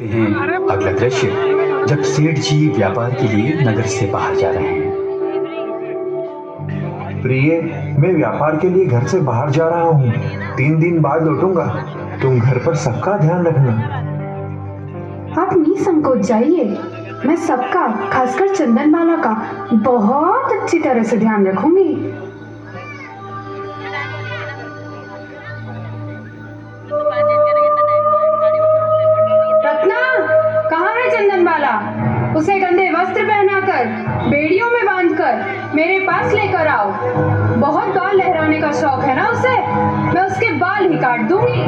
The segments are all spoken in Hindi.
हैं अगला दृश्य जब सेठ जी व्यापार के लिए नगर से बाहर जा रहे हैं। प्रिय, मैं व्यापार के लिए घर से बाहर जा रहा हूँ। 3 दिन बाद लौटूंगा। तुम घर पर सबका ध्यान रखना। आप निसंकोच जाइए। मैं सबका, खासकर चंदनमाला का बहुत अच्छी तरह से ध्यान रखूंगी। रत्ना, कहाँ है चंदनमाला? उसे गंदे वस्त्र पहनाकर, बेड़ियों में बांधकर मेरे पास लेकर आओ। बहुत बाल लहराने का शौक है ना उसे। मैं उसके बाल ही काट दूंगी।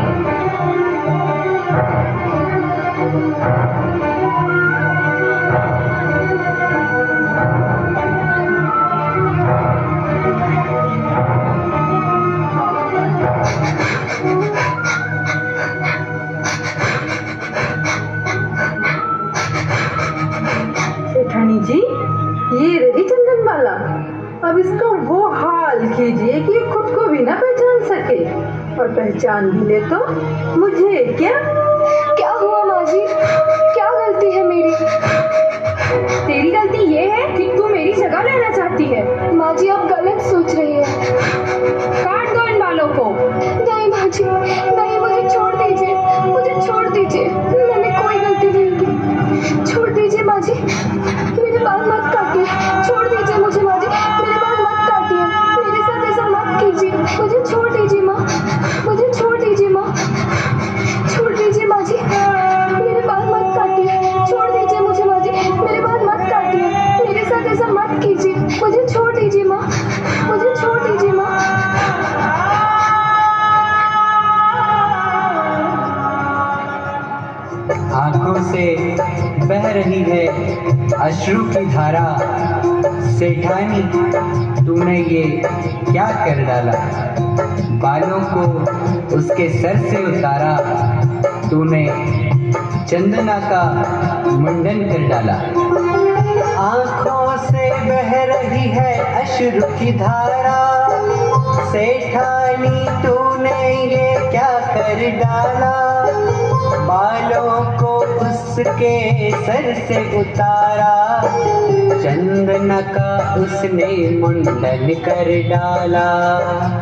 सेठानी जी, ये रही चंदनमाला। अब इसका वो हाल कीजिए कि खुद को भी ना पहचान सके, और पहचान भी ले तो मुझे क्या हुआ माँ जी? क्या गलती है मेरी? तेरी गलती ये है कि तू मेरी जगह लेना चाहती है। माँ जी, आप गलत सोच रही है। काट दो इन बालों को। नहीं माँ जी, नहीं, मुझे छोड़ दीजिए, मुझे छोड़ दीजिए। मैंने कोई गलती नहीं की। छोड़ दीजिए माँ जी, मेरे बाल मत काटिए। छोड़ दीजिए मुझे माँ जी, मेरे बाल मत काटिए। मेरे साथ ऐसा मत कीजिए। मुझे छोड़ दीजिए माँ, मुझे छोड़ दीजिए माँ। छोड़ दीजिए माँ जी, मेरे बाल मत काटिए। छोड़ दीजिए मुझे माँ जी, मेरे बाल मत काटिए। मेरे साथ ऐसा मत कीजिए। मुझे छोड़ दीजिए माँ, मुझे छोड़ दीजिए माँ। आंखों से बह रही है अश्रु की धारा। सेठानी, तूने ये क्या कर डाला? बालों को उसके सर से उतारा। तूने चंदना का मुंडन कर डाला। आंखों से बह रही है अश्रु की धारा। सेठानी, तूने ये क्या कर डाला? बालों को उसके सर से उतारा। चंदना का उसने मुंडन कर डाला।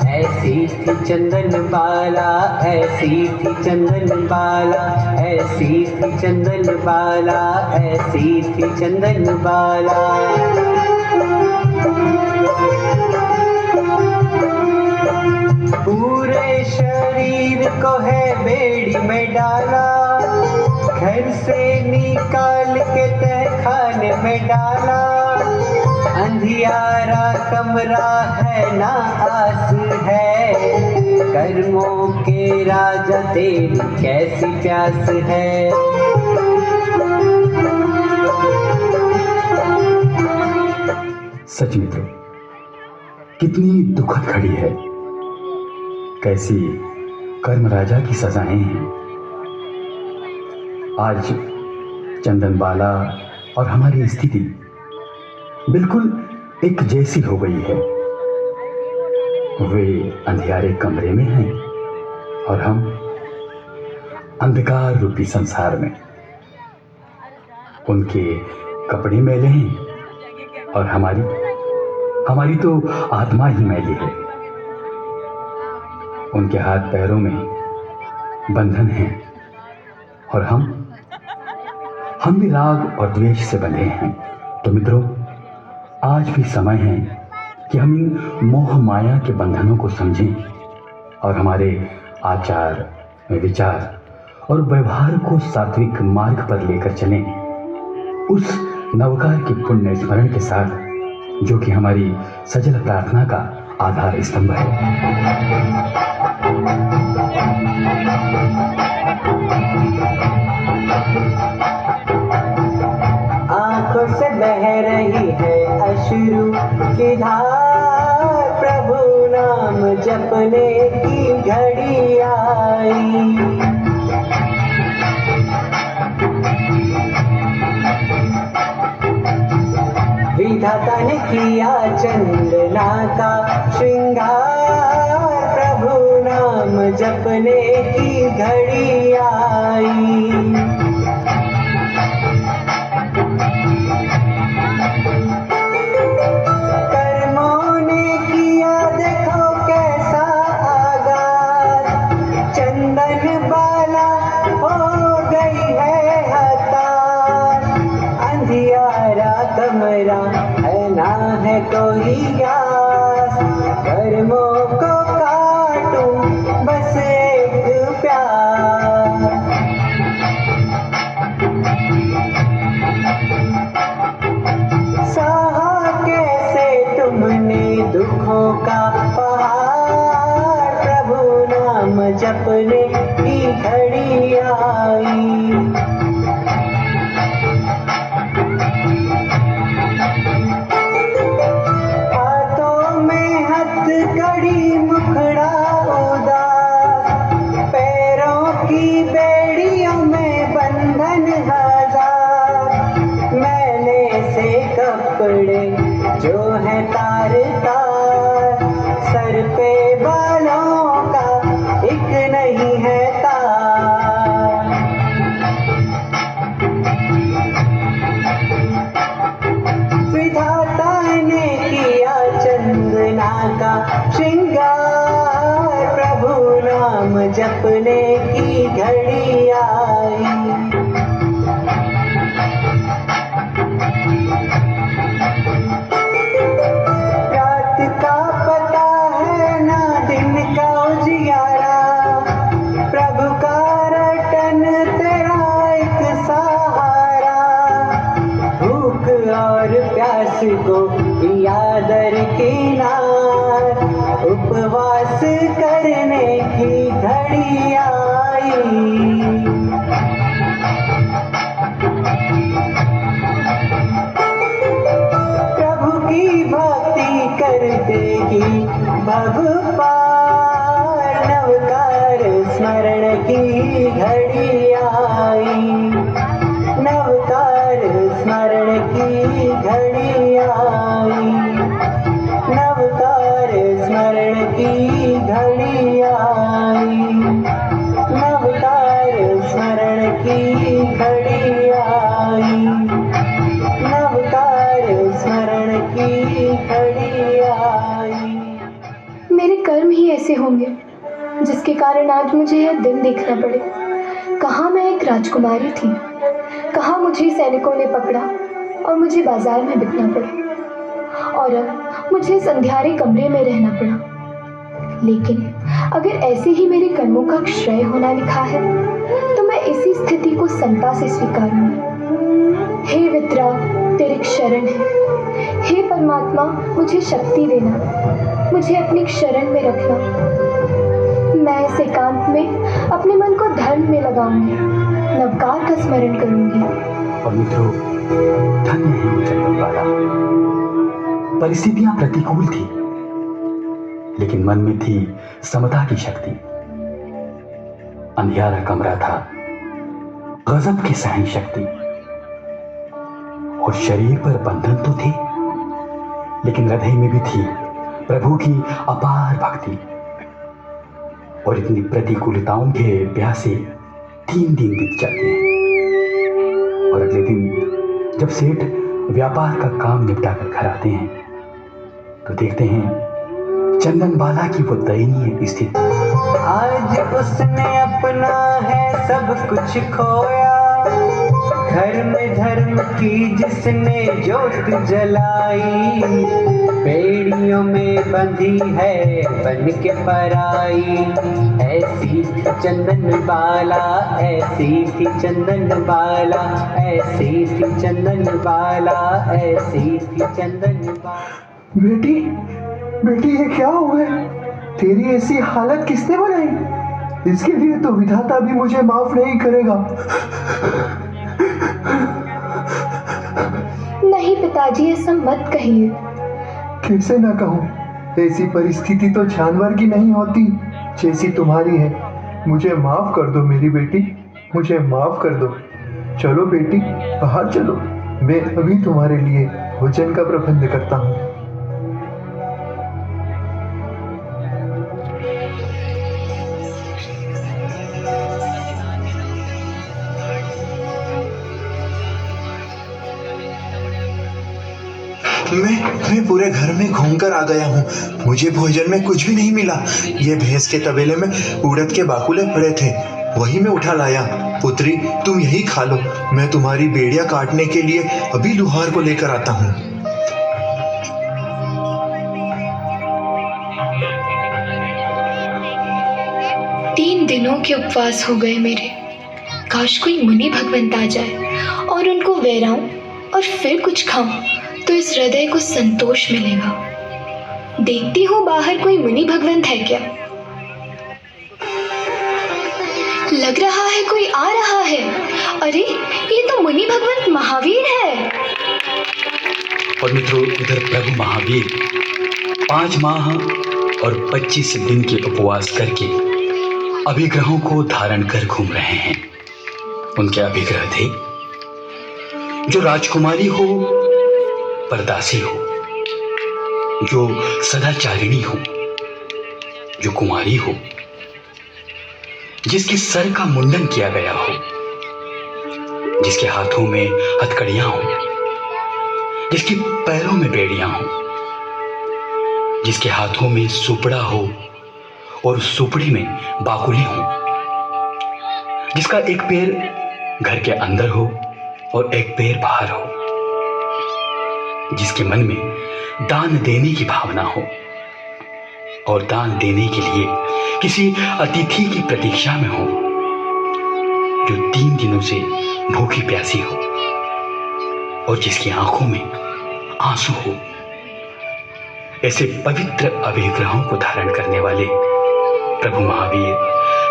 ऐसी थी चंदन बाला, ऐसी थी चंदन बाला, ऐसी थी चंदन बाला, ऐसी थी चंदन बाला। पूरे शरीर को है बेड़ी में डाला। घर से निकाल के तहखाने में डाला। अंधियारा कमरा है ना आस है। कर्मों के राजा तेरी कैसी प्यास है। सच मित्रों, कितनी दुखद घड़ी है। कैसी कर्म राजा की सजाएं हैं। आज चंदनबाला और हमारी स्थिति बिल्कुल एक जैसी हो गई है। वे अंधियारे कमरे में हैं और हम अंधकार रूपी संसार में। उनके कपड़े मैले हैं और हमारी तो आत्मा ही मैली है। उनके हाथ पैरों में बंधन हैं और हम भी राग और द्वेष से बंधे हैं। तो मित्रों, आज भी समय है कि हम इन मोह माया के बंधनों को समझें और हमारे आचार, विचार और व्यवहार को सात्विक मार्ग पर लेकर चलें, उस नवकार के पुण्य स्मरण के साथ, जो कि हमारी सजल प्रार्थना का आधार स्तंभ है। आंखों से बह रही है अश्रु की धार। प्रभु नाम जपने की घड़ी आई। विधाता ने किया चंदना का श्रृंगार। प्रभु नाम जपने की घड़ी आई। है कोई आस, कर्मों को काटूं बस एक प्यास। सहा कैसे तुमने दुखों का पहाड़, प्रभु नाम जपने की घड़ी आई। हाथों में हथकड़ी मुखड़ा उदास, पैरों की बेड़ियों में बंधन हजार, मैले से कपड़े जो है तार तार, सर पे बालों का एक नहीं है तार। विधाता ने किया चंदना का श्रृंगार, प्रभु नाम जपने की घड़ी आई। रात का पता है ना दिन का उजियारा, प्रभु का रटन तेरा एक सहारा। भूख और प्यास को किया दरकिनार, उपवास करने की घड़ी आई। प्रभु की भक्ति कर देगी भव पार, नवकार स्मरण की घड़ी आई। नवकार स्मरण की घड़ी आई। नवकार स्मरण की घड़ी आई। नवकार स्मरण की घड़ी आई। नवकार स्मरण की घड़ी आई। मेरे कर्म ही ऐसे होंगे जिसके कारण आज मुझे यह दिन देखना पड़े। कहाँ मैं एक राजकुमारी थी, कहाँ मुझे सैनिकों ने पकड़ा और मुझे बाजार में बिकना पड़ा, और अब मुझे इस अंधियारे कमरे में रहना पड़ा। लेकिन अगर ऐसे ही मेरे कर्मों का क्षय होना लिखा है तो मैं इसी स्थिति को समता से स्वीकारूंगी। हे वितरा, तेरी शरण है। हे परमात्मा, मुझे शक्ति देना, मुझे अपनी शरण में रखना। मैं इस एकांत में अपने मन को धर्म में लगाऊंगी, नवकार का स्मरण करूंगी। और मित्रों, धन्य है वो चंदनबाला। परिस्थितियां प्रतिकूल थी, लेकिन मन में थी समता की शक्ति। अंधियारा कमरा था, गजब की सहन शक्ति, और शरीर पर बंधन तो थे, लेकिन हृदय में भी थी प्रभु की अपार भक्ति। और इतनी प्रतिकूलताओं के प्यासे 3 दिन बीत जाते हैं, और अगले दिन जब सेठ व्यापार का काम निपटा कर घर आते हैं तो देखते हैं चंदनबाला की वो दयनीय स्थिति। आज उसने अपना है सब कुछ खोया, घर में धर्म की जिसने जोत जलाई, बेड़ियों में बंधी है बन के पराई। ऐसी थी चंदनबाला, ऐसी थी चंदनबाला, ऐसी थी चंदनबाला, ऐसी थी चंदनबाला। बेटी, बेटी ये क्या हुआ है? तेरी ऐसी हालत किसने बनाई? इसके लिए तो विधाता भी मुझे माफ नहीं करेगा। नहीं पिताजी, ऐसा मत कहिए। कैसे ना कहूँ? ऐसी परिस्थिति तो जानवर की नहीं होती जैसी तुम्हारी है। मुझे माफ कर दो मेरी बेटी, मुझे माफ कर दो। चलो बेटी, बाहर चलो, मैं अभी तुम्हारे लिए भोजन का प्रबंध करता हूँ। मैं पूरे घर में घूमकर आ गया हूँ, मुझे भोजन में कुछ भी नहीं मिला। ये भैंस के तबेले में उड़द के बाकुले पड़े थे, वही मैं उठा लाया। पुत्री, तुम यही खा लो, मैं तुम्हारी बेड़ियां काटने के लिए अभी लुहार को लेकर आता हूँ। दिनों के उपवास हो गए मेरे। काश कोई मुनि भगवंत आ जाए और उनको वैराऊं और फिर कुछ खाऊं तो इस हृदय को संतोष मिलेगा। देखती हूँ बाहर कोई मुनि भगवंत है क्या। लग रहा है कोई आ रहा है। अरे ये तो मुनि भगवंत महावीर है। और मित्रों, इधर प्रभु महावीर 5 माह और 25 दिन के उपवास करके अभिग्रहों को धारण कर घूम रहे हैं। उनके अभिग्रह थे जो राजकुमारी हो, परदासी हो, जो सदाचारिणी हो, जो कुमारी हो, जिसके सर का मुंडन किया गया हो, जिसके हाथों में हथकड़ियां हो, जिसके पैरों में बेड़ियां हो, जिसके हाथों में सुपड़ा हो और सुपड़ी में बाकुली हो, जिसका एक पैर घर के अंदर हो और एक पैर बाहर हो, जिसके मन में दान देने की भावना हो और दान देने के लिए किसी अतिथि की प्रतीक्षा में हो, जो 3 दिनों से भूखी प्यासी हो और जिसकी आंखों में आंसू हो। ऐसे पवित्र अभिग्रहों को धारण करने वाले प्रभु महावीर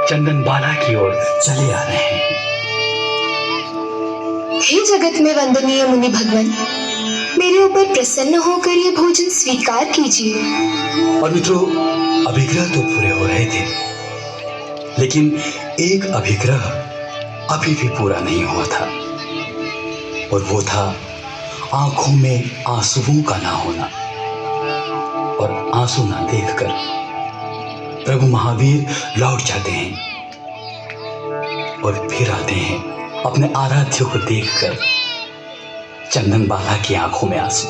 चंदनबाला की ओर चले आ रहे हैं। हे जगत में वंदनीय मुनि भगवान, मेरे ऊपर प्रसन्न होकर ये भोजन स्वीकार कीजिए। और मित्रों, अभिग्रह तो पूरे हो रहे थे, लेकिन एक अभिग्रह अभी भी पूरा नहीं हुआ था, और वो था आंखों में आंसुओं का ना होना। और आंसू ना देखकर प्रभु महावीर लौट जाते हैं और फिर आते हैं अपने आराध्य को देखकर चंदनबाला की आंखों में आंसू।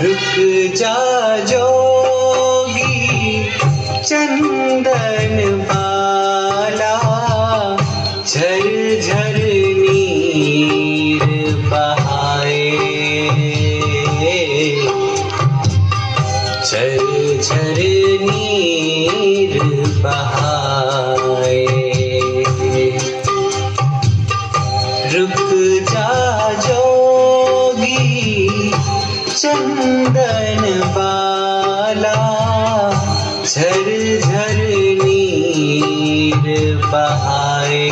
रुक जा जोगी चंदन बाला, झर झर नीर बहाए, झर झर नीर बहाए। रुक जा जोगी चंदन बाला, झर झर नीर बहाए,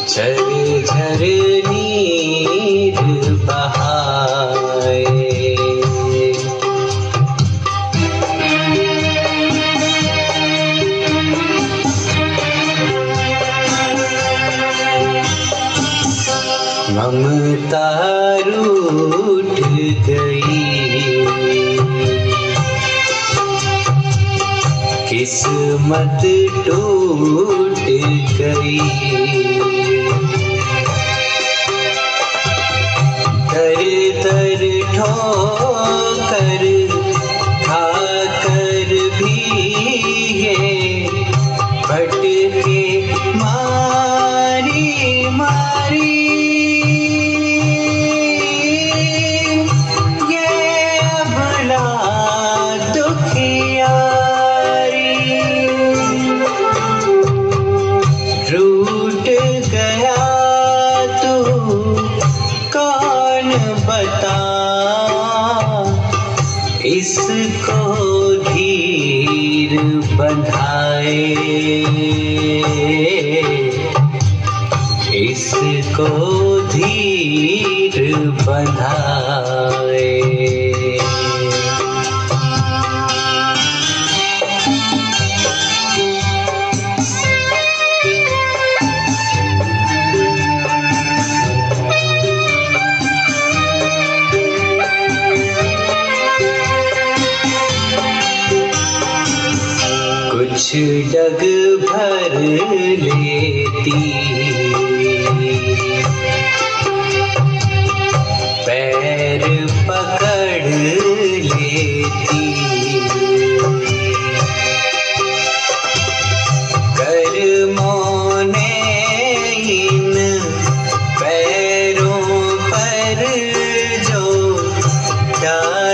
झर झर नीर बहाए। ममता रूठ गई, किस्मत टूट गई, दर दर ठोकर खाकर भी ये भटके मारी मारी, रूठ गया तू कौन बता, इसको धीर बंधाए, इसको धीर बंधाए। कुछ डग भर लेती, पैर पकड़ लेती, कर्मों ने इन पैरों पर जो डाल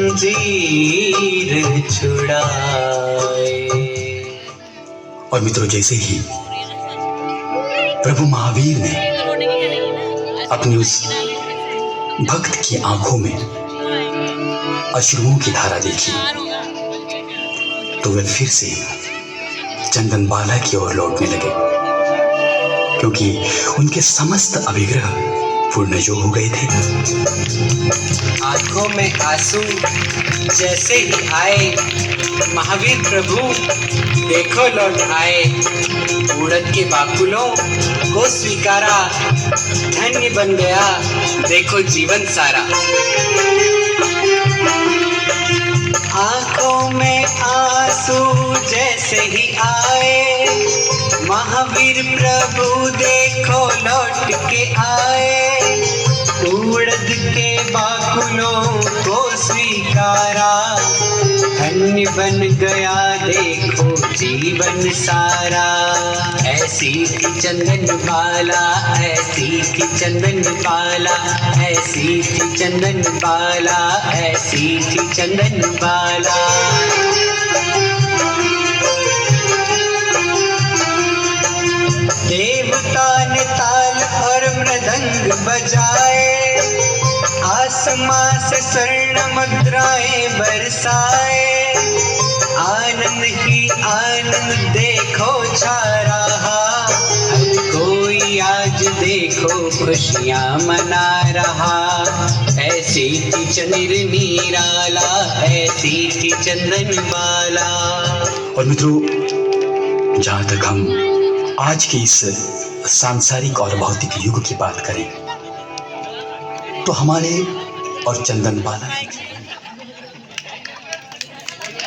जंजीर छुड़ाए। और मित्रों, जैसे ही प्रभु महावीर ने अपनी उस भक्त की आंखों में अश्रुओं की धारा देखी, तो वे फिर से चंदनबाला की ओर लौटने लगे, क्योंकि उनके समस्त अभिग्रह पूर्ण जो हो गए थे। आंखों में आंसू जैसे ही आए, महावीर प्रभु देखो लौट आए। उड़द के बाकुलों को स्वीकारा, धन्य बन गया देखो जीवन सारा। आंखों में आंसू जैसे ही आए, महावीर प्रभु देखो लौट के आए। उड़द के बाकुलों को स्वीकारा, धन्य बन गया देखो जीवन सारा। ऐसी थी चंदन बाला, ऐसी थी चंदन बाला, ऐसी थी चंदन बाला, ऐसी थी चंदन बाला। देवता ने ताल और मृदंग बजाए, आसमां से स्वर्ण मुद्राएं बरसाए। आनंद ही आनंद देखो छा रहा, हर कोई आज देखो खुशियां मना रहा। ऐसी थी चंद्र निराला, ऐसी थी चंदन बाला। और मित्रों, जहां तक हम आज के इस सांसारिक और भौतिक युग की बात करें, तो हमारे और चंदनबाला